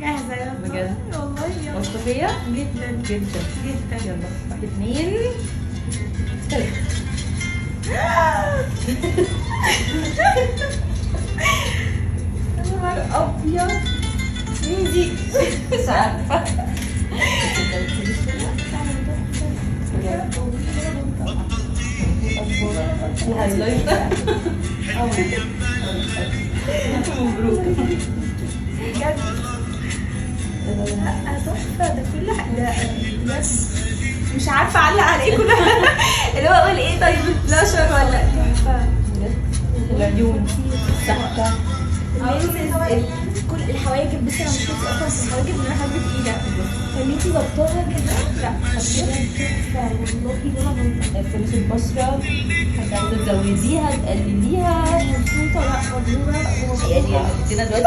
جاهزة يلا بجد؟ والله يلا. واثقة فيا؟ جدا جدا جدا. يلا 1 2 3. يا نهار أبيض. مين دي؟ مش عارفة. الهايلايتر. مبروك. بجد لا تحفة، ده كل حاجة بس مش عارفة أعلق عليه كلها. اللي هو أقول إيه طيب بلاشر ولا تحفة. العيون تحت. كل الحواجب بس انا مش كنت اصلا في الحواجب ان انا حاجه تقيله فان انتي ظبطاها كده. لا خطيره تحفه والله وانا فرش البشرة حتى عايزة تزوديها تقلليها مبسوطه. لا مبهوره يعني ادينا دلوقتي